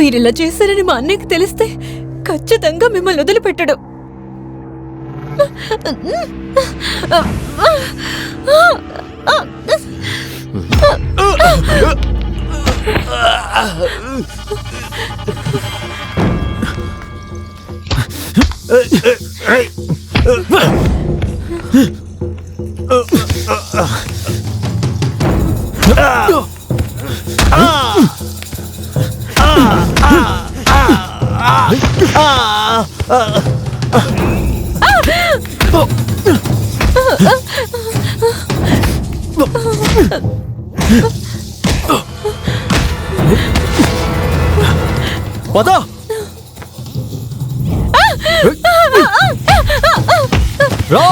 మీరిలా చేశారని మా అన్నయ్యకి తెలిస్తే ఖచ్చితంగా మిమ్మల్ని వదిలిపెట్టడు. పద. రా.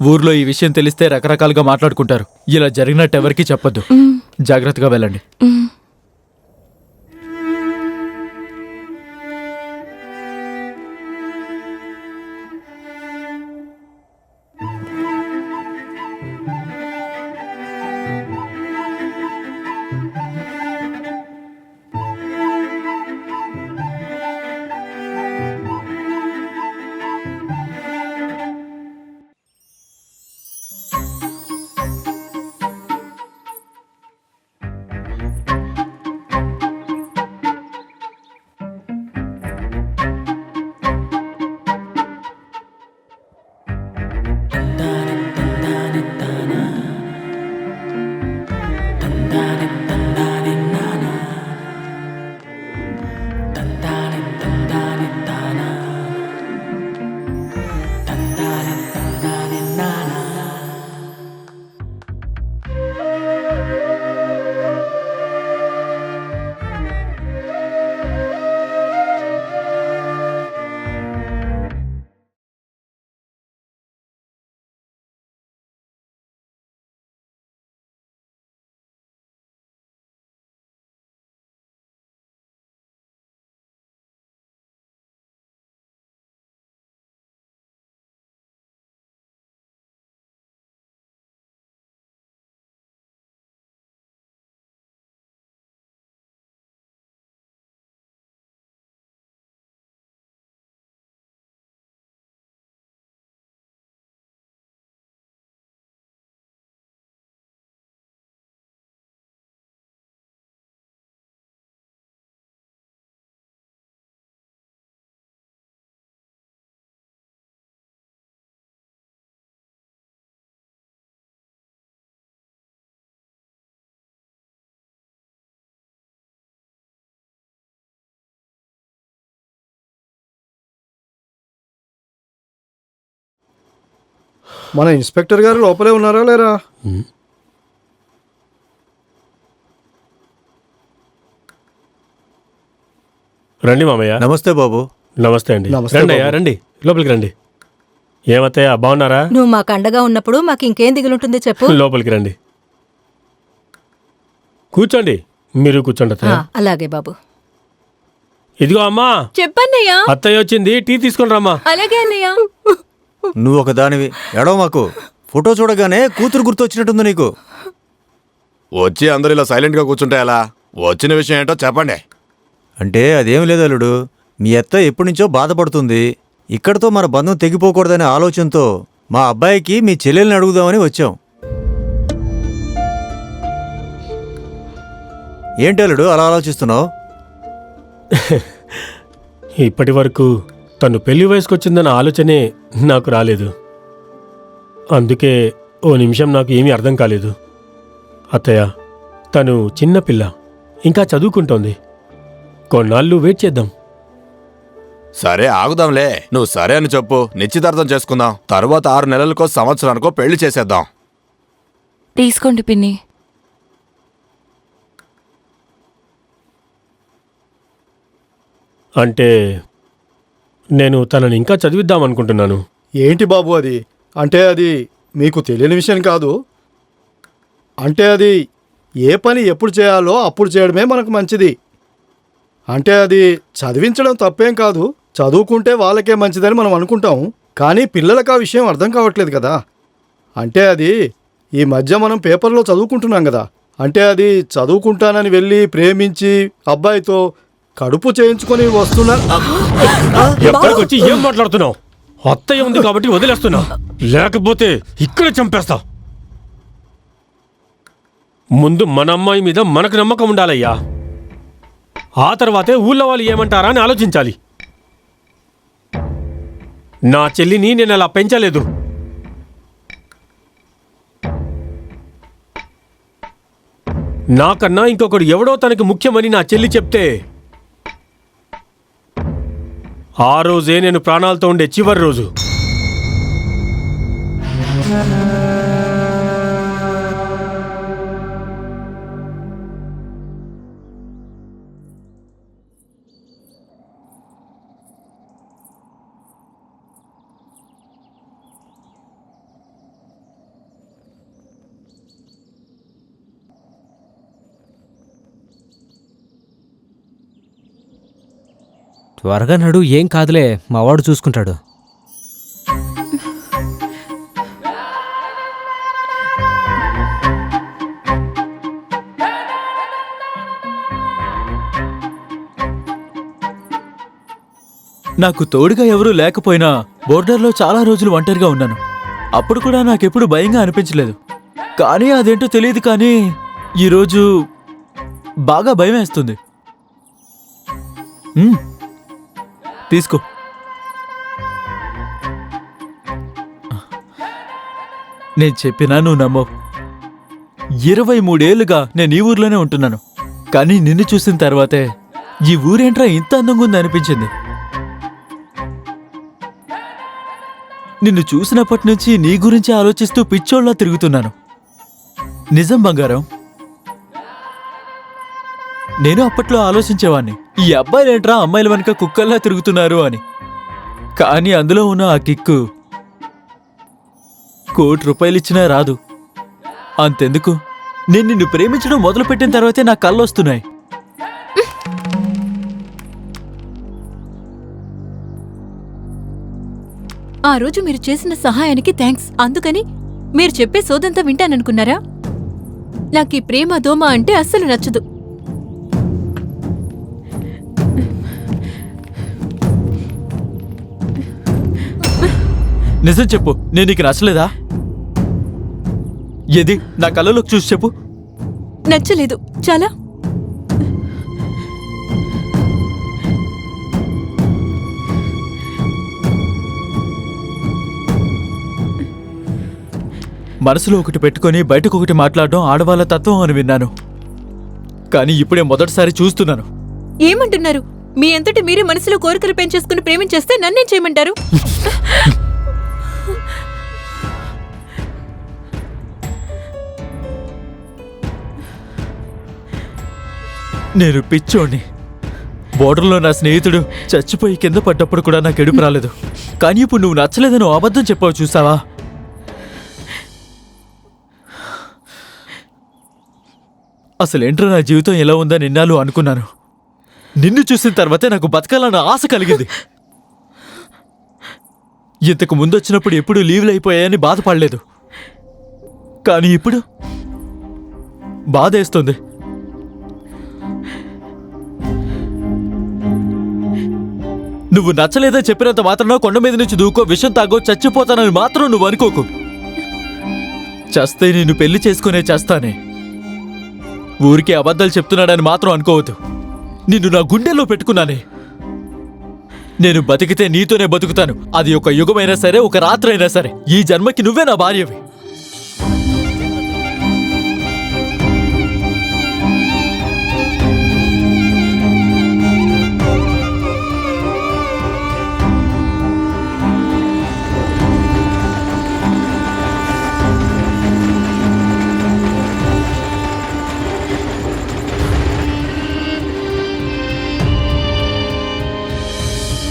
ఊర్లో ఈ విషయం తెలిస్తే రకరకాలుగా మాట్లాడుకుంటారు. ఇలా జరిగినట్టు ఎవరికీ చెప్పొద్దు. జాగ్రత్తగా వెళ్ళండి. మన ఇన్స్పెక్టర్ గారు లోపలే ఉన్నారా లేరా? రండి మామయ్య. నమస్తే బాబు. నమస్తే అండి. నమస్తే రండి అయ్యా, బాబు. రండి లోపలికి రండి. ఏమత్తయ్య బాగున్నారా? నువ్వు మాకు అండగా ఉన్నప్పుడు మాకు ఇంకేం దిగులుంటుంది చెప్పు. లోపలికి రండి, కూర్చోండి. మీరు కూర్చోండి అత్తయ్య. అలాగే బాబు. ఇదిగో అమ్మా, చెప్పన్నయ్యా. అత్తయ్య వచ్చింది, టీ తీసుకొని రమ్మా. అలాగే అన్నయ్య. నువ్వు ఒక దానివి, ఎడవ మాకు. ఫోటో చూడగానే కూతురు గుర్తొచ్చినట్టుంది నీకు. వచ్చి అందరూ ఇలా సైలెంట్గా కూర్చుంటే ఎలా? వచ్చిన విషయం ఏంటో చెప్పండి. అంటే అదేం లేదు అల్లుడు, మీ అత్త ఎప్పటి నుంచో బాధపడుతుంది. ఇక్కడితో మన బంధం తెగిపోకూడదనే ఆలోచనతో మా అబ్బాయికి మీ చెల్లెల్ని అడుగుదామని వచ్చాం. ఏంటి అల్లుడు అలా ఆలోచిస్తున్నావు? ఇప్పటి వరకు తను పెళ్లి వయసుకు వచ్చిందన్న ఆలోచనే నాకు రాలేదు. అందుకే ఓ నిమిషం నాకు ఏమీ అర్థం కాలేదు. అత్తయ్య, తను చిన్నపిల్ల, ఇంకా చదువుకుంటోంది. కొన్నాళ్ళు వెయిట్ చేద్దాం. సరే ఆగుదాంలే. నువ్వు సరే అని చెప్పు, నిశ్చితార్థం చేసుకుందాం. తర్వాత 6 నెలలకో సంవత్సరానికో పెళ్లి చేసేద్దాం. తీసుకోండి పిన్ని. అంటే నేను తనని ఇంకా చదివిద్దామనుకుంటున్నాను. ఏంటి బాబు అది? అంటే అది మీకు తెలియని విషయం కాదు. అంటే అది ఏ పని ఎప్పుడు చేయాలో అప్పుడు చేయడమే మనకు మంచిది. అంటే అది చదివించడం తప్పేం కాదు, చదువుకుంటే వాళ్ళకే మంచిదని మనం అనుకుంటాం. కానీ పిల్లలకు ఆ విషయం అర్థం కావట్లేదు కదా. అంటే అది ఈ మధ్య మనం పేపర్లో చదువుకుంటున్నాం కదా. అంటే అది చదువుకుంటానని వెళ్ళి ప్రేమించి అబ్బాయితో కడుపు చేయించుకొని వస్తున్నా. ఎక్కడికి వచ్చి ఏం మాట్లాడుతున్నావు? అత్తయ్య ఉంది కాబట్టి వదిలేస్తున్నా, లేకపోతే ఇక్కడ చంపేస్తా. ముందు మన అమ్మాయి మీద మనకు నమ్మకం ఉండాలయ్యా. ఆ తర్వాతే ఊళ్ళో వాళ్ళు ఏమంటారా అని ఆలోచించాలి. నా చెల్లిని నేను అలా పెంచలేదు. నాకన్నా ఇంకొకడు ఎవడో తనకి ముఖ్యమని నా చెల్లి చెప్తే ఆ రోజే నేను ప్రాణాలతో ఉండే చివరి రోజు. త్వరగా నడు, ఏం కాదులే, మావాడు చూసుకుంటాడు. నాకు తోడుగా ఎవరూ లేకపోయినా బోర్డర్లో చాలా రోజులు ఒంటరిగా ఉన్నాను. అప్పుడు కూడా నాకెప్పుడు భయంగా అనిపించలేదు. కానీ అదేంటో తెలియదు, కానీ ఈరోజు బాగా భయం వేస్తుంది. తీసుకో. నేను చెప్పినా నువ్వు నమ్మవు. 23 ఏళ్లుగా నేను ఈ ఊర్లోనే ఉంటున్నాను. కానీ నిన్ను చూసిన తర్వాతే ఈ ఊరేంట్రా ఇంత అందంగా ఉంది అనిపించింది. నిన్ను చూసినప్పటి నుంచి నీ గురించి ఆలోచిస్తూ పిచ్చోళ్ళ తిరుగుతున్నాను. నిజం బంగారం, నేను అప్పట్లో ఆలోచించేవాణ్ణి, ఈ అబ్బాయిలేంట్రా అమ్మాయిల వెనక కుక్కల్లా తిరుగుతున్నారు అని. కానీ అందులో ఉన్న ఆ కిక్కు ₹1 కోటి ఇచ్చినా రాదు. అంతెందుకు, నేను నిన్ను ప్రేమించడం మొదలుపెట్టిన తర్వాతే నా కళ్ళొస్తున్నాయి. ఆ రోజు మీరు చేసిన సహాయానికి థ్యాంక్స్. అందుకని మీరు చెప్పే సోదంతా వింటాననుకున్నారా? నాకీ ప్రేమ దోమ అంటే అస్సలు నచ్చదు. నిజం చెప్పు, నేను నీకు నచ్చలేదా? ఏది నా కళ్ళలోకి చూసి చెప్పు. నచ్చలేదు చాలా. మనసులో ఒకటి పెట్టుకొని బయటకు ఒకటి మాట్లాడడం ఆడవాళ్ళ తత్వం అని విన్నాను. కానీ ఇప్పుడే మొదటిసారి చూస్తున్నాను. ఏమంటున్నారు? మీ అంతటి మీరే మనసులో కోరికలు పెంచేసుకుని ప్రేమించేస్తే నన్నేం చేయమంటారు? నేను పిచ్చోణ్ణి. బోర్డర్లో నా స్నేహితుడు చచ్చిపోయి కింద పడ్డప్పుడు కూడా నాకు ఎడుపు రాలేదు. కానీ ఇప్పుడు నువ్వు నచ్చలేదని అబద్ధం చెప్పావు, చూసావా? అసలేంట్రా నా జీవితం ఎలా ఉందని నిన్నాళ్ళు అనుకున్నాను. నిన్ను చూసిన తర్వాతే నాకు బతకాలన్న ఆశ కలిగింది. ఇంతకు ముందొచ్చినప్పుడు ఎప్పుడు లీవ్లు అయిపోయాయని బాధపడలేదు. కానీ ఇప్పుడు బాధేస్తుంది. నువ్వు నచ్చలేదా చెప్పినంత మాత్రం కొండ మీద నుంచి దూకో, విషం తాగో, చచ్చిపోతానని మాత్రం నువ్వు అనుకోకు. చస్తే నిన్ను పెళ్లి చేసుకునే చేస్తానే. ఊరికే అబద్ధాలు చెప్తున్నాడని మాత్రం అనుకోవద్దు. నిన్ను నా గుండెల్లో పెట్టుకున్నానే. నేను బతికితే నీతోనే బతుకుతాను. అది ఒక యుగమైనా సరే, ఒక రాత్రి అయినా సరే. ఈ జన్మకి నువ్వే నా భార్యవి.